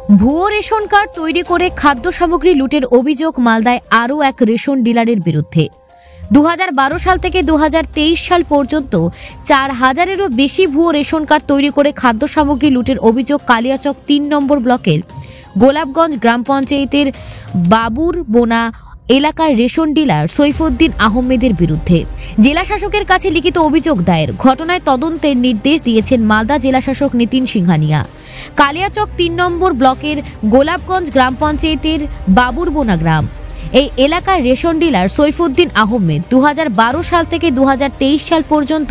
ভুয়ো ration card তৈরি করে খাদ্য সামগ্রী লুটের অভিযোগ মালদায় আরও এক রেশন ডিলারের বিরুদ্ধে। 2012 সাল থেকে 2023 সাল পর্যন্ত 4000-এরও বেশি ভুয়ো রেশন কার্ড তৈরি করে খাদ্য সামগ্রী লুটের অভিযোগ কালিয়াচক 3 নম্বর ব্লকের গোলাপগঞ্জ গ্রাম পঞ্চায়েতের বাবুর বোনা এলাকার রেশন ডিলার সৈফুদ্দিন আহমেদের বিরুদ্ধে জেলা শাসকের কাছে লিখিত অভিযোগ দায়ের। ঘটনায় তদন্তের নির্দেশ দিয়েছেন মালদা জেলা শাসক নিতিন সিংহানিয়া। কালিয়াচক 3 নম্বর ব্লকের গোলাপগঞ্জ গ্রাম পঞ্চায়েতের বাবুরবোনা গ্রাম এই এলাকার রেশন ডিলার সৈফুদ্দিন আহমেদ 2012 সাল থেকে 2023 সাল পর্যন্ত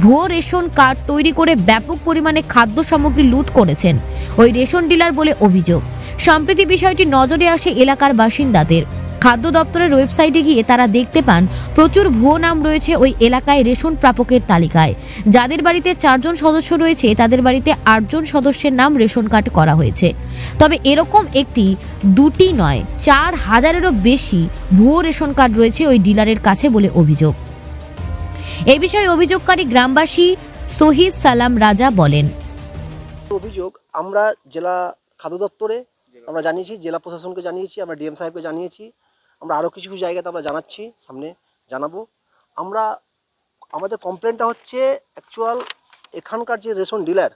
ভুয়ো রেশন কার্ড তৈরি করে ব্যাপক পরিমাণে খাদ্য সামগ্রী লুট করেছেন ওই রেশন ডিলার বলে অভিযোগ। সম্প্রতি বিষয়টি নজরে আসে এলাকার বাসিন্দাদের। খাদ্য দপ্তরের ওয়েবসাইটে গিয়ে তারা দেখতে পান প্রচুর ভুয়ো নাম রয়েছে ওই এলাকায় রেশন প্রাপকের তালিকায়। যাদের বাড়িতে 4 জন সদস্য রয়েছে তাদের বাড়িতে 8 জন সদস্যের নাম রেশন কার্ড করা হয়েছে। তবে এরকম একটি দুটি নয় 4000-এরও বেশি ভুয়ো রেশন কার্ড রয়েছে ওই ডিলারের কাছে বলে অভিযোগ। এই বিষয়ে অভিযোগকারী গ্রামবাসী শহীদ সালাম রাজা বলেন, অভিযোগ আমরা জেলা খাদ্য দপ্তরে আমরা জানিয়েছি, জেলা প্রশাসনকে জানিয়েছি, আমরা ডিএম সাহেবকে জানিয়েছি, আমরা আরও কিছু কিছু জায়গাতে আমরা জানাচ্ছি, সামনে জানাবো। আমাদের কমপ্লেনটা হচ্ছে অ্যাকচুয়াল এখানকার যে রেশন ডিলার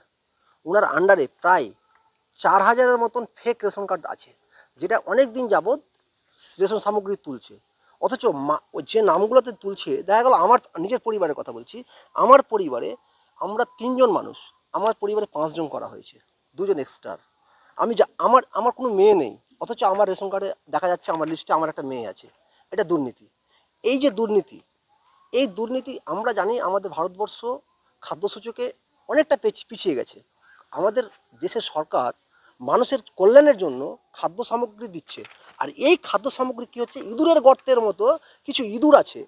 ওনার আন্ডারে প্রায় 4000-এর মতন ফেক রেশন কার্ড আছে, যেটা অনেক দিন যাবৎ রেশন সামগ্রী তুলছে। অথচ যে নামগুলোতে তুলছে, দেখা গেল আমার নিজের পরিবারের কথা বলছি, আমার পরিবারে আমরা 3 জন মানুষ, আমার পরিবারে 5 জন করা হয়েছে, 2 জন এক্সট্রা। আমার কোনো মেয়ে নেই, অথচ আমার রেশন কার্ডে দেখা যাচ্ছে আমার লিস্টে আমার একটা মেয়ে আছে। এটা দুর্নীতি। এই যে দুর্নীতি আমরা জানি আমাদের ভারতবর্ষ খাদ্য সূচকে অনেকটা পিছিয়ে গেছে। আমাদের দেশের সরকার মানুষের কল্যাণের জন্য খাদ্য সামগ্রী দিচ্ছে, আর এই খাদ্য সামগ্রী কী হচ্ছে, ইঁদুরের গর্তের মতো কিছু ইঁদুর আছে,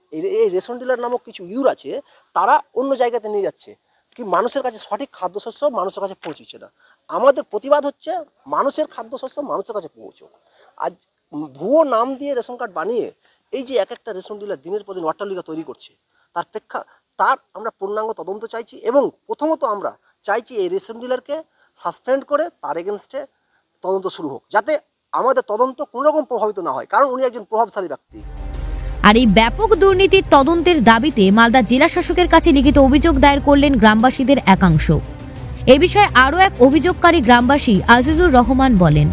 এই রেশন ডিলার নামক কিছু ইঁদুর আছে, তারা অন্য জায়গাতে নিয়ে যাচ্ছে কি মানুষের কাছে সঠিক খাদ্যশস্য মানুষের কাছে পৌঁছচ্ছে না। আমাদের প্রতিবাদ হচ্ছে মানুষের খাদ্যশস্য মানুষের কাছে পৌঁছুক। আজ ভুয়ো নাম দিয়ে রেশন কার্ড বানিয়ে এই যে এক একটা রেশন ডিলার দিনের পর দিন অট্টালিকা তৈরি করছে, তার আমরা পূর্ণাঙ্গ তদন্ত চাইছি। এবং প্রথমত আমরা চাইছি এই রেশন ডিলারকে সাসপেন্ড করে তার এগেনস্টে তদন্ত শুরু হোক, যাতে আমাদের তদন্ত কোনো রকম প্রভাবিত না হয়, কারণ উনি একজন প্রভাবশালী ব্যক্তি। আর এই ব্যাপক দুর্নীতির তদন্তের দাবিতে মালদা জেলা শাসকের কাছে লিখিত অভিযোগ দায়ের করলেন গ্রামবাসীদের একাংশ। এ বিষয়ে আরও এক অভিযোগকারী গ্রামবাসী আজিজুর রহমান বলেন,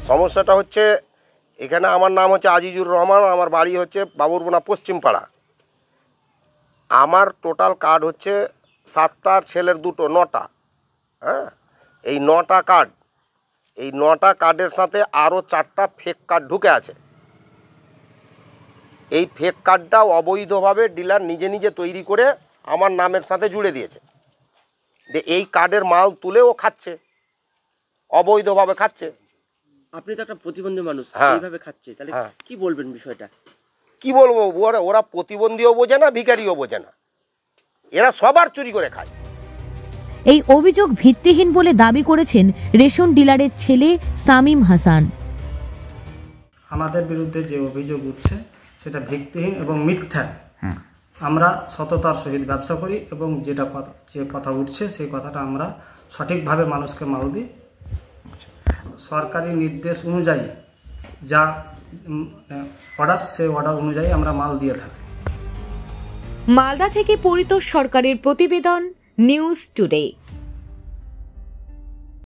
সমস্যাটা হচ্ছে এখানে আমার নাম হচ্ছে আজিজুর রহমান, আমার বাড়ি হচ্ছে বাবুরবোনা পশ্চিম পাড়া। আমার টোটাল কার্ড হচ্ছে 7টার ছেলের 2টো 9টা। হ্যাঁ, এই 9টা কার্ড, এই 9টা কার্ডের সাথে আরও 4টা ফেক কার্ড ঢুকে আছে। এই ফেক কার্ডটা অবৈধভাবে ডিলার নিজে নিজে তৈরি করে আমার নামের সাথে জুড়ে দিয়েছে। যে এই কার্ডের মাল তুলে ও খাচ্ছে, অবৈধভাবে খাচ্ছে। আপনি তো একটা প্রতিবন্ধী মানুষ, এইভাবে খাচ্ছে, তাহলে কি বলবেন বিষয়টা? কি বলবো, ওরা প্রতিবন্ধীও বোঝে না, ভিখারিও বোঝে না, এরা সবার চুরি করে খায়। এই অভিযোগ ভিত্তিহীন বলে দাবি করেছেন রেশন ডিলারের ছেলে সামিম হাসান। আমাদের বিরুদ্ধে যে অভিযোগ উঠছে সেটা ভিত্তিহীন এবং মিথ্যা। আমরা সততার সহিত ব্যবসা করি এবং যে কথা উঠছে সেই কথাটা আমরা সঠিকভাবে মানুষকে মাল দিই। সরকারি নির্দেশ অনুযায়ী যা অর্ডার, সেই অর্ডার অনুযায়ী আমরা মাল দিয়ে থাকি। মালদা থেকে পরিতোষ সরকারের প্রতিবেদন, নিউজ টুডে।